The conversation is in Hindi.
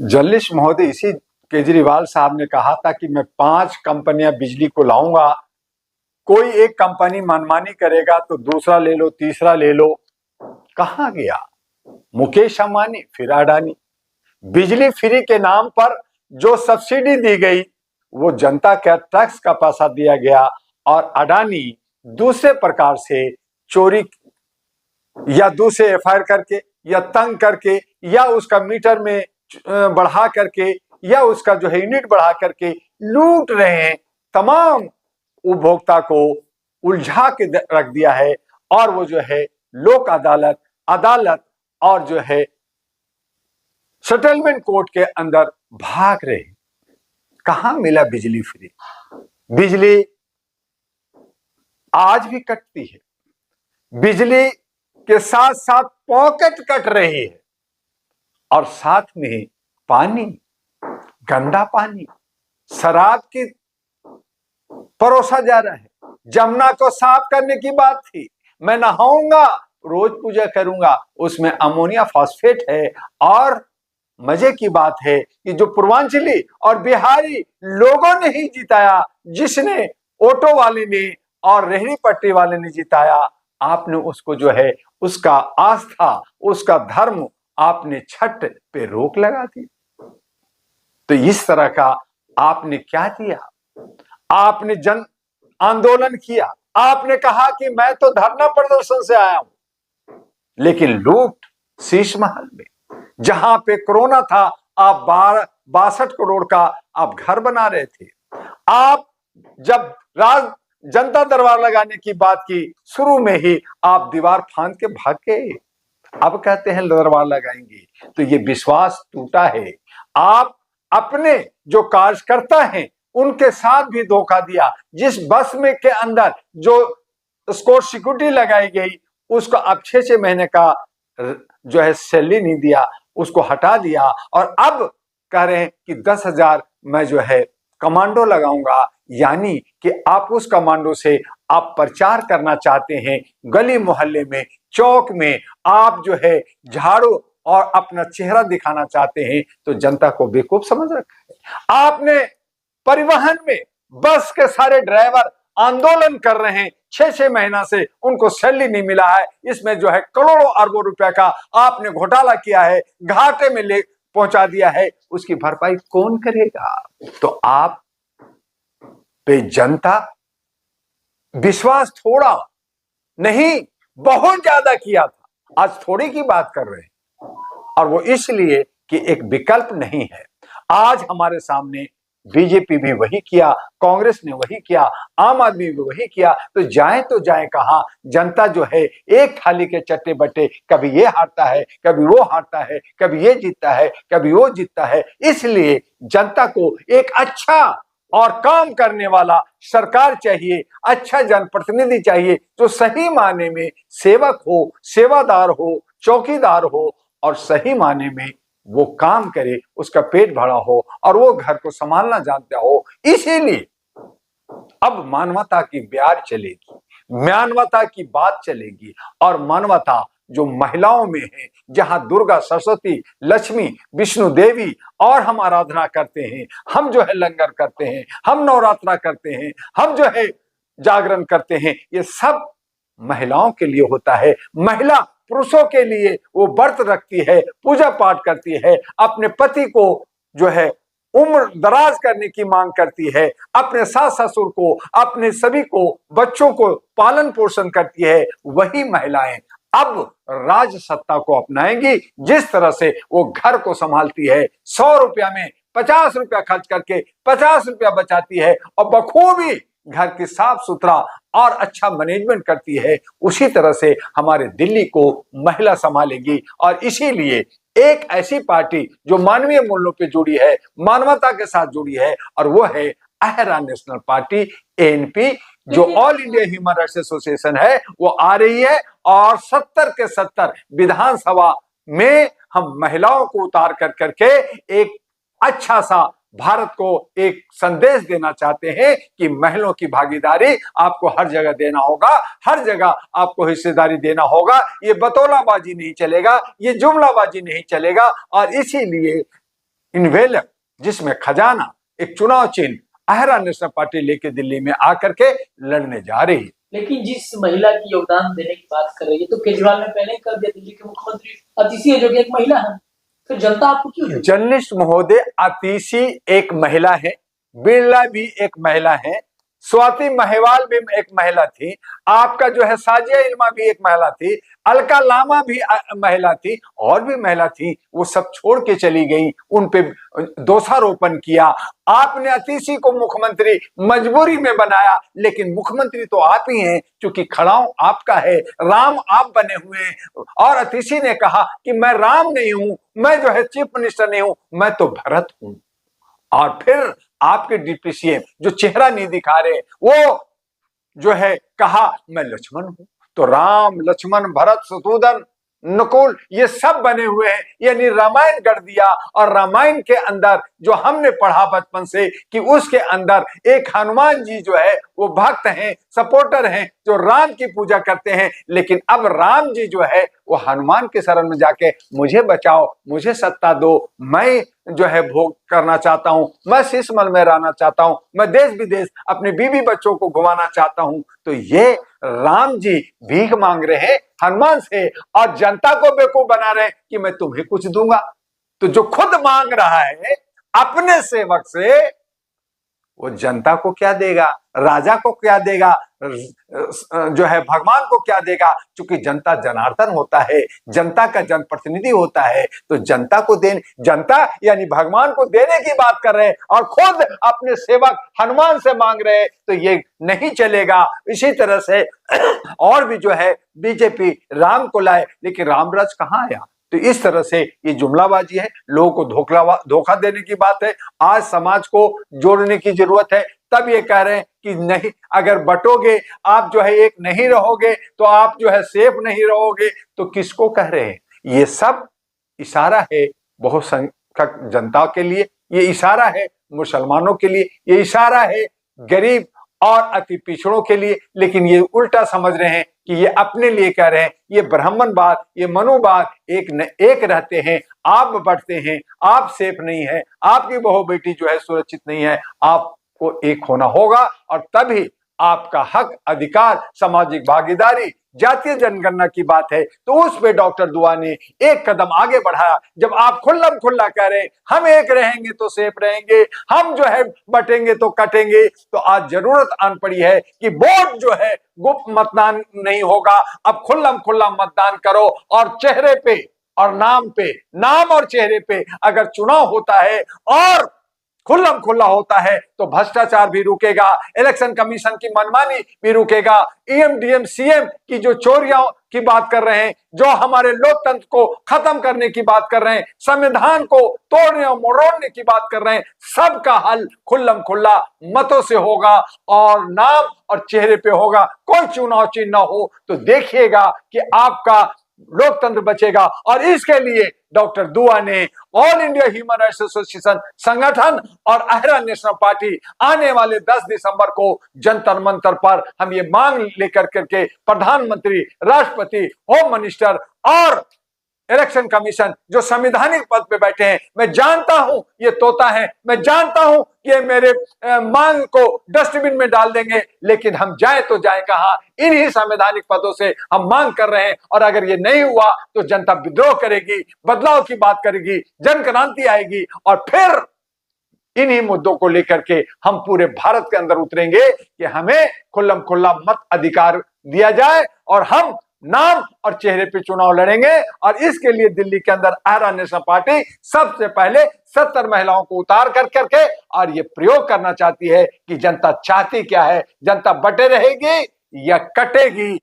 जल्लिश महोदय, इसी केजरीवाल साहब ने कहा था कि मैं 5 कंपनियां बिजली को लाऊंगा, कोई एक कंपनी मनमानी करेगा तो दूसरा ले लो, तीसरा ले लो। कहां गया मुकेश अंबानी, फिर अडानी। बिजली फ्री के नाम पर जो सब्सिडी दी गई वो जनता का टैक्स का पैसा दिया गया, और अडानी दूसरे प्रकार से चोरी या दूसरे एफआईआर करके या तंग करके या उसका मीटर में बढ़ा करके या उसका जो है यूनिट बढ़ा करके लूट रहे हैं। तमाम उपभोक्ता को उलझा के रख दिया है, और वो जो है लोक अदालत अदालत और जो है सेटलमेंट कोर्ट के अंदर भाग रहे। कहां मिला बिजली फ्री? बिजली आज भी कटती है, बिजली के साथ साथ पॉकेट कट रही है, और साथ में पानी, गंदा पानी, शराब की परोसा जा रहा है। जमुना को साफ करने की बात थी, मैं नहाऊंगा, रोज पूजा करूंगा, उसमें अमोनिया फॉस्फेट है। और मजे की बात है कि जो पूर्वांचली और बिहारी लोगों ने ही जिताया, जिसने ऑटो वाले ने और रेहड़ी पट्टी वाले ने जिताया, आपने उसको जो है उसका आस्था, उसका धर्म, आपने छठ पे रोक लगा दी। तो इस तरह का आपने क्या दिया? आपने जन आंदोलन किया, आपने कहा कि मैं तो धरना प्रदर्शन से आया हूं, लेकिन लूट शीश महल में, जहां पे कोरोना था, आप 62 करोड़ का आप घर बना रहे थे। आप जब जनता दरबार लगाने की बात की, शुरू में ही आप दीवार फांद के भाग गए। अब कहते हैं दरबार लगाएंगे, तो ये विश्वास टूटा है। आप अपने जो कार्यकर्ता हैं उनके साथ भी धोखा दिया। जिस बस में के अंदर जो स्कोर सिक्योरिटी लगाई गई, उसको अब 6 महीने का जो है सैलरी नहीं दिया, उसको हटा दिया, और अब कह रहे हैं कि 10,000 मैं जो है कमांडो लगाऊंगा। यानी कि आप उस कमांडो से आप प्रचार करना चाहते हैं, गली मोहल्ले में, चौक में आप जो है झाड़ू और अपना चेहरा दिखाना चाहते हैं। तो जनता को बेवकूफ समझ रखा है आपने। परिवहन में बस के सारे ड्राइवर आंदोलन कर रहे हैं, 6 महीना से उनको सैलरी नहीं मिला है। इसमें जो है करोड़ों अरबों रुपए का आपने घोटाला किया है, घाटे में ले पहुंचा दिया है, उसकी भरपाई कौन करेगा? तो आप पे जनता विश्वास थोड़ा नहीं, बहुत ज्यादा किया था, आज थोड़ी की बात कर रहे हैं। और वो इसलिए कि एक विकल्प नहीं है। आज हमारे सामने बीजेपी भी वही किया, कांग्रेस ने वही किया, आम आदमी भी वही किया, तो जाए कहां? जनता जो है एक थाली के चट्टे बट्टे, कभी ये हारता है, कभी वो हारता है, कभी ये जीतता है, कभी वो जीतता है। इसलिए जनता को एक अच्छा और काम करने वाला सरकार चाहिए, अच्छा जनप्रतिनिधि चाहिए, जो सही माने में सेवक हो, सेवादार हो, चौकीदार हो, और सही माने में वो काम करे, उसका पेट भरा हो और वो घर को संभालना जानता हो। इसीलिए अब मानवता की ब्यार चलेगी, मानवता की बात चलेगी, और मानवता जो महिलाओं में है, जहां दुर्गा, सरस्वती, लक्ष्मी, विष्णु देवी और हम आराधना करते हैं, हम जो है लंगर करते हैं, हम नवरात्रा करते हैं, हम जो है जागरण करते हैं, ये सब महिलाओं के लिए होता है। महिला पुरुषों के लिए वो व्रत रखती है, पूजा पाठ करती है, अपने पति को जो है उम्र दराज करने की मांग करती है, अपने सास ससुर को, अपने सभी को, बच्चों को पालन पोषण करती है। वही महिलाएं अब राज सत्ता को अपनाएंगी, जिस तरह से वो घर को संभालती है, 100 रुपया में 50 रुपया खर्च करके 50 रुपया बचाती है, और बखूबी घर की साफ सुथरा और अच्छा मैनेजमेंट करती है। उसी तरह से हमारे दिल्ली को महिला संभालेगी। और इसीलिए एक ऐसी पार्टी जो मानवीय मूल्यों पे जुड़ी है, मानवता के साथ जुड़ी है, और वो है अहरा नेशनल पार्टी, एएनपी, जो all India human rights association है, वो आ रही है। और 70 के 70 विधानसभा में हम महिलाओं को उतार कर करके एक अच्छा सा भारत को एक संदेश देना चाहते हैं कि महिलाओं की भागीदारी आपको हर जगह देना होगा, हर जगह आपको हिस्सेदारी देना होगा। ये बतौलाबाजी नहीं चलेगा, ये जुमलाबाजी नहीं चलेगा। और इसीलिए इन्वेलप जिसमें खजाना एक चुनाव चिन्ह आहरा नेशनल पार्टी लेके दिल्ली में आकर के लड़ने जा रही है। लेकिन जिस महिला की योगदान देने की बात कर रही है, तो केजरीवाल ने पहले ही कर दिया, दिल्ली के मुख्यमंत्री अतिशी है जो कि एक महिला है, फिर जनता आपको क्यों? जर्नलिस्ट महोदय, अतिशी एक महिला है, बिरला भी एक महिला है, स्वाति महिवाल भी एक महिला थी, आपका जो है साजिया इल्मा भी एक महिला थी, अलका लामा भी महिला थी, और भी महिला थी, वो सब छोड़ के चली गई, उन पे दोषारोपण किया। आपने अतिशी को मुख्यमंत्री मजबूरी में बनाया, लेकिन मुख्यमंत्री तो आप ही हैं, क्योंकि खड़ाऊ आपका है, राम आप बने हुए हैं। और अतिशी ने कहा कि मैं राम नहीं हूं, मैं जो है चीफ मिनिस्टर नहीं हूं, मैं तो भरत हूं। और फिर आपके डिप्टी सीएम जो चेहरा नहीं दिखा रहे, वो जो है कहा मैं लक्ष्मण हूं। तो राम, लक्ष्मण, भरत, शत्रुघ्न, नकुल ये सब बने हुए हैं, यानी रामायण गढ़ दिया। और रामायण के अंदर जो हमने पढ़ा बचपन से कि उसके अंदर एक हनुमान जी जो है वो भक्त हैं, सपोर्टर हैं, जो राम की पूजा करते हैं। लेकिन अब राम जी जो है वो हनुमान के शरण में जाके मुझे बचाओ, मुझे सत्ता दो, मैं जो है भोग करना चाहता हूं, मैं शीशमहल में रहना चाहता हूं, मैं देश विदेश अपने बीवी बच्चों को घुमाना चाहता हूं। तो ये राम जी भीख मांग रहे हैं हनुमान से, और जनता को बेवकूफ बना रहे हैं कि मैं तुम्हें कुछ दूंगा। तो जो खुद मांग रहा है अपने सेवक से, वो जनता को क्या देगा, राजा को क्या देगा, जो है भगवान को क्या देगा? क्योंकि जनता जनार्दन होता है, जनता का जनप्रतिनिधि होता है। तो जनता को जनता यानी भगवान को देने की बात कर रहे हैं, और खुद अपने सेवक हनुमान से मांग रहे हैं, तो ये नहीं चलेगा। इसी तरह से और भी जो है बीजेपी राम को लाए, लेकिन रामराज कहाँ आया? तो इस तरह से ये जुमलाबाजी है, लोगों को धोखा देने की बात है। आज समाज को जोड़ने की जरूरत है, तब ये कह रहे हैं कि नहीं, अगर बटोगे आप जो है एक नहीं रहोगे, तो आप जो है सेफ नहीं रहोगे। तो किसको कह रहे हैं? ये सब इशारा है बहुसंख्यक जनता के लिए, ये इशारा है मुसलमानों के लिए, ये इशारा है गरीब और अति पिछड़ों के लिए। लेकिन ये उल्टा समझ रहे हैं कि ये अपने लिए कह रहे हैं। ये ब्राह्मणवाद, ये मनुवाद एक रहते हैं, आप बढ़ते हैं, आप सेफ नहीं है, आपकी बहू बेटी जो है सुरक्षित नहीं है, आपको एक होना होगा। और तभी आपका हक, अधिकार, सामाजिक भागीदारी, जातीय जनगणना की बात है, तो उस पे डॉक्टर दुआ ने एक कदम आगे बढ़ाया। जब आप खुल्लम खुल्ला कह रहे हैं हम एक रहेंगे तो सेफ रहेंगे, हम जो है बटेंगे तो कटेंगे, तो आज जरूरत आन पड़ी है कि वोट जो है गुप्त मतदान नहीं होगा, अब खुल्लम खुल्ला मतदान करो। और चेहरे पे और नाम पे, नाम और चेहरे पे अगर चुनाव होता है और खुल्लम खुल्ला होता है, तो भ्रष्टाचार भी रुकेगा, इलेक्शन कमीशन की मनमानी भी रुकेगा, ईएम डीएम सीएम की जो चोरियों की बात कर रहे हैं, जो हमारे लोकतंत्र को खत्म करने की बात कर रहे हैं, संविधान को तोड़ने और मरोड़ने की बात कर रहे हैं, सबका हल खुल्लम खुल्ला मतों से होगा और नाम और चेहरे पे होगा। कोई चुनाव चिन्ह न हो, तो देखिएगा कि आपका लोकतंत्र बचेगा। और इसके लिए डॉक्टर दुआ ने all India human rights association संगठन और आहरा नेशनल पार्टी आने वाले 10 दिसंबर को जंतर मंतर पर हम ये मांग लेकर करके प्रधानमंत्री, राष्ट्रपति, होम मिनिस्टर और इलेक्शन कमीशन जो संवैधानिक पद पे बैठे हैं, मैं जानता हूं ये तोता है, मैं जानता हूं कि मेरे मांग को डस्टबिन में डाल देंगे, लेकिन हम जाए तो जाए कहां? इन्हीं संवैधानिक पदों से हम मांग कर रहे हैं। और अगर ये नहीं हुआ तो जनता विद्रोह करेगी, बदलाव की बात करेगी, जन क्रांति आएगी, और फिर इन्हीं मुद्दों को लेकर के हम पूरे भारत के अंदर उतरेंगे कि हमें खुल्लम खुल्ला मत अधिकार दिया जाए और हम नाम और चेहरे पे चुनाव लड़ेंगे। और इसके लिए दिल्ली के अंदर आहरा नेशनल पार्टी सबसे पहले 70 महिलाओं को उतार कर करके और ये प्रयोग करना चाहती है कि जनता चाहती क्या है, जनता बटे रहेगी या कटेगी।